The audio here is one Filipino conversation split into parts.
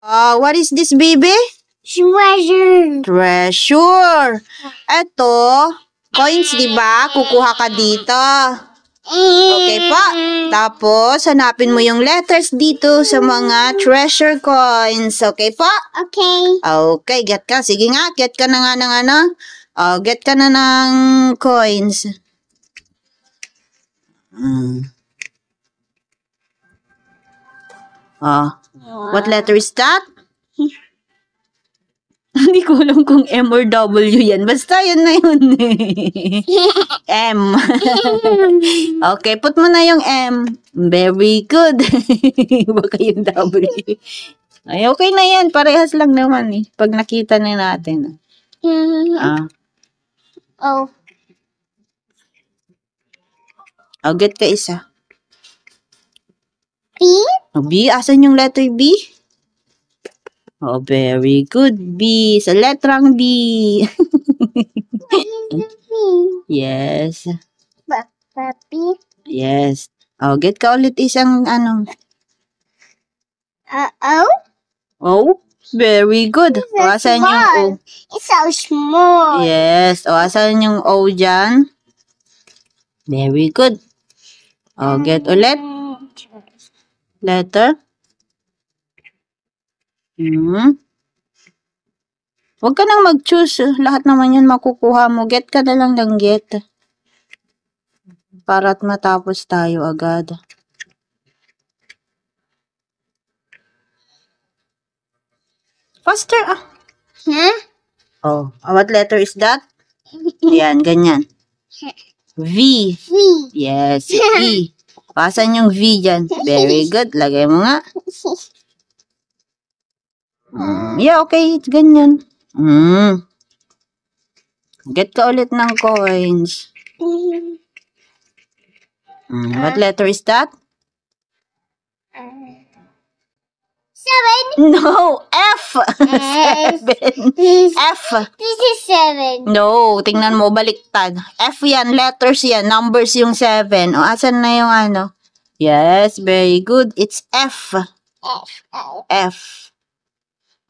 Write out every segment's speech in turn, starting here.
What is this, baby? Treasure. Treasure. Eto, coins, di ba? Kukuha ka dito. Okay po. Tapos, hanapin mo yung letters dito sa mga treasure coins. Okay po? Okay. Okay, get ka. Sige nga, get ka na nga ng ano. Get ka na ng coins. What letter is that? Hindi ko alam kung M or W yan. Basta yun na yun. M. Okay, put mo na yung M. Very good. Baka yung W. Ay, okay na yan. Parehas lang naman eh. Pag nakita na natin. Oh. Get ka isa. B? B? Asan yung letter B? Very good. B. Sa letrang B. Yes. B? Yes. Get ka ulit isang ano. O? O? Very good. Asan yung O? It's so small. Yes. Asan yung O dyan? Very good. Get ulit. Letter. Huwag ka nang mag-choose. Lahat naman yun makukuha mo. Get ka na lang ng get. Para't matapos tayo agad. Faster what letter is that? Yan, ganyan. V. V. Yes, V. Pasan yung V dyan. Very good. Lagay mo nga. Yeah, okay. It's ganyan. Get ka ulit ng coins. What letter is that? 7. No, F. 7. F. This is 7. No, tingnan mo, baliktad. F yan, letters yan, numbers yung 7. Asan na yung ano? Yes, very good. It's F. F.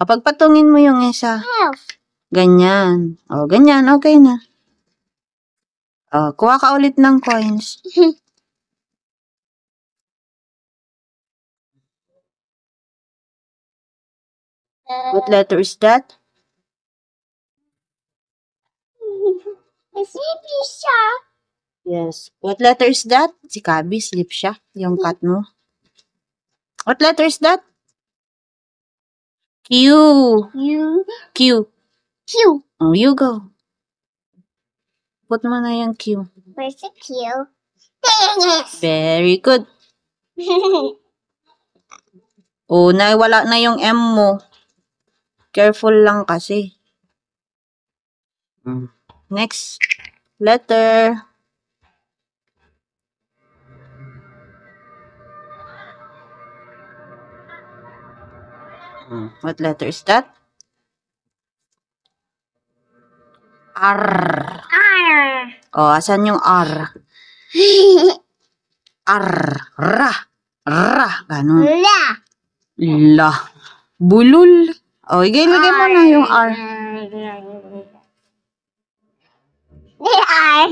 Kapag patungin mo yung isa. F. Ganyan. Ganyan, okay na. Kuha ka ulit ng coins. What letter is that? Sleep siya. Yes. What letter is that? Si Kabi, sleep siya. Yung cat mo. What letter is that? Q. Q. Q. You go. Put mo na yung Q. Where's the Q? Dang it! Very good. Wala na yung M mo. Careful lang kasi. Next letter. What letter is that? R. Asan yung R? R. Ra. Ganun. La. Bulul. Lagay mo na yung R.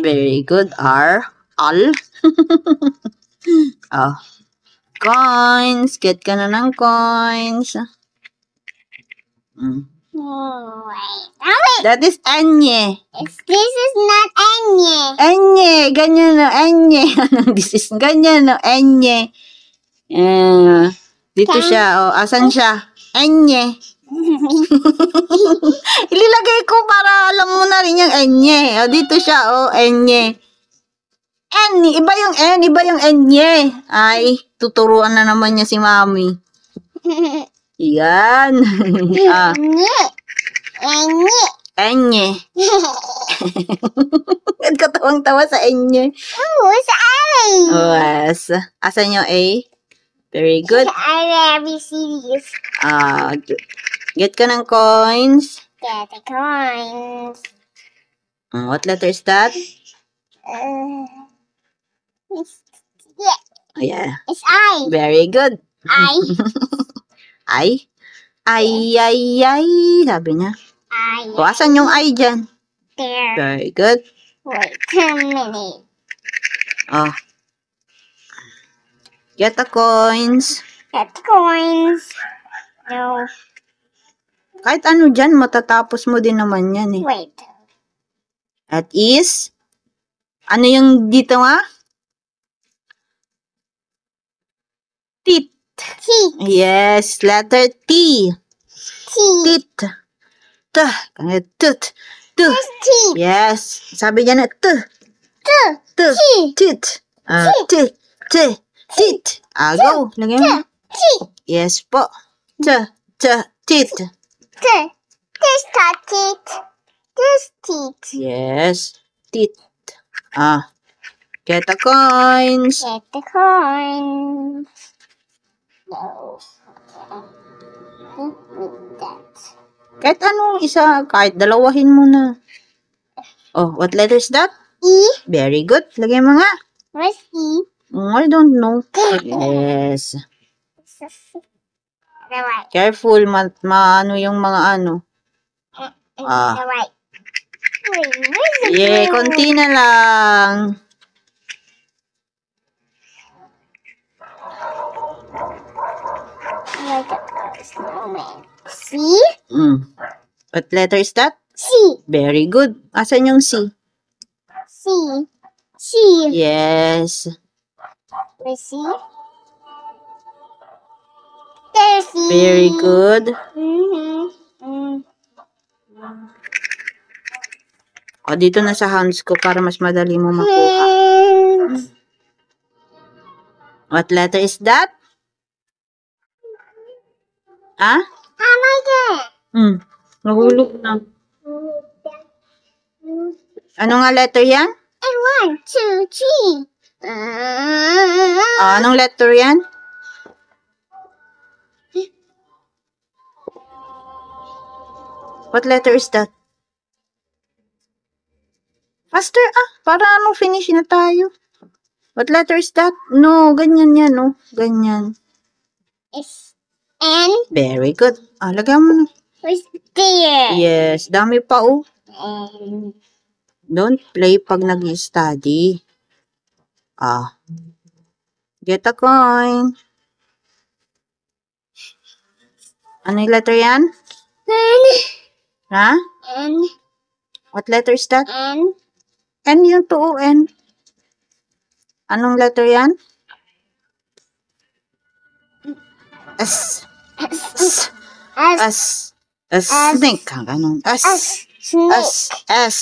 Very good. R. Al. Coins. Get ka na ng coins. That is Enye. This is not Enye. Enye. Ganyan na. Enye. This is ganyan na. Enye. Dito siya. Asan siya? Enye. Ililagay ko para alam mo na rin yung Enye. Dito siya. Enye. Iba yung N. Iba yung Enye. Ay, tuturuan na naman niya si Mami. Yan. Enye. Katawang-tawa sa Enye. Sa A. Yes. Asan yung A? Very good. I have CDs. Get ka ng coins. Get the coins. What letter is that? Yeah. Yeah. It's I. Very good. I. I? Ay, ay, ay. Sabi niya. I O, asan yung ay dyan? there. Very good. Wait a minute. Oh. Get the coins. Get coins. No. Kahit ano dyan, matatapos mo din naman yan eh. Wait. At is, ano yung dito nga? Tit. T. Yes, letter T. T. Tit. T. Tut. T. There's T. Yes. Sabi niya na T. T. T. Tit. T. T. Tit. Go. Lagyan mo. T. Yes po. T. T. Tit. T. There's teeth. There's teeth. Yes. Tit. Get the coins. Get the coins. No. That. Kahit ano isa, kahit dalawahin mo na. Oh, what letter is that? E. Very good. Lagay mo nga. Where's E? I don't know. Yes. The right. Careful, maano yung mga ano. The right. Wait, where's the Yeah, blue? konti na lang. Like a snowman. C? What letter is that? C. Very good. Asan yung C? C. C. Yes. Where's C? There's C. Very good. O, dito na sa hands ko para mas madali mo makuha. What letter is that? Ah? Oh my god. Nahulog na. Ano nga letter yan? And 1, 2, 3. Anong letter yan? What letter is that? Faster para finish na tayo. What letter is that? No, ganyan yan, no? Ganyan. It's N. Very good. Lagyan mo na. Where's there? Yes, dami pa, oh. N. Don't play pag nag-study. Get a coin. Ano yung letter yan? N. Ha? N. What letter is that? N. N yung to, N. Anong letter yan? S. S. S. S. Snake. Ganun. S. Snake. S. S.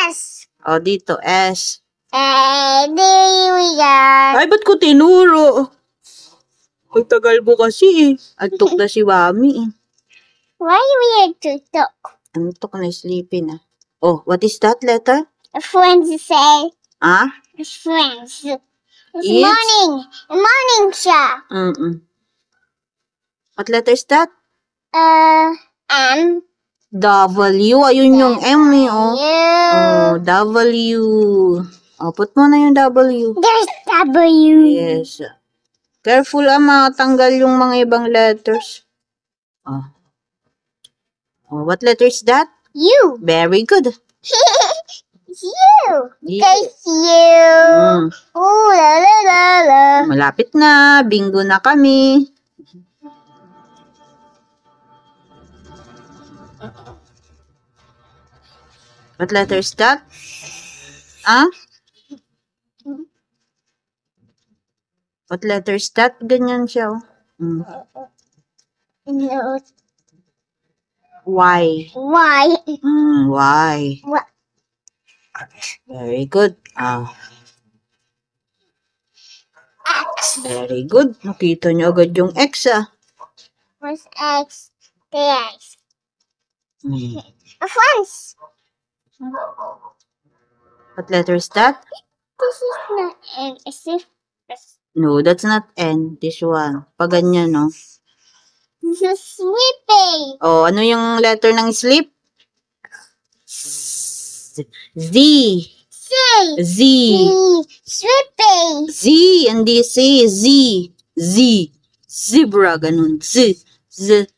S. O, dito. S. There we go. Ay, ba't ko tinuro? Ang tagal mo kasi eh. Antok na si Mami eh. Why we have to talk? Antok na, sleepy na. Oh, what is that letter? Friends say. It's Friends. It's It's- morning. Morning siya. What letter is that? M. W. Ayun yung M eh, oh. U. W. Put mo na yung W. There's W. Yes. Careful matanggal yung mga ibang letters. What letter is that? U. Very good. U. Yeah. There's U. Ooh, la la la la. Malapit na. Bingo na kami. What letter is that? What letter is that? Ganyan siya, oh. No. Y. Y. Y. What? Very good. X. Very good. Nakita niyo agad yung X, Where's X? There's. Friends. What letter is that? This is not N. It's just No, that's not N. This one. Pag ganyan, no? sleeping. Oh, ano yung letter ng sleep? Z. C. Z. Sleeping. Z. Hindi C. Z. Z. Zebra. Ganun. Z. Z.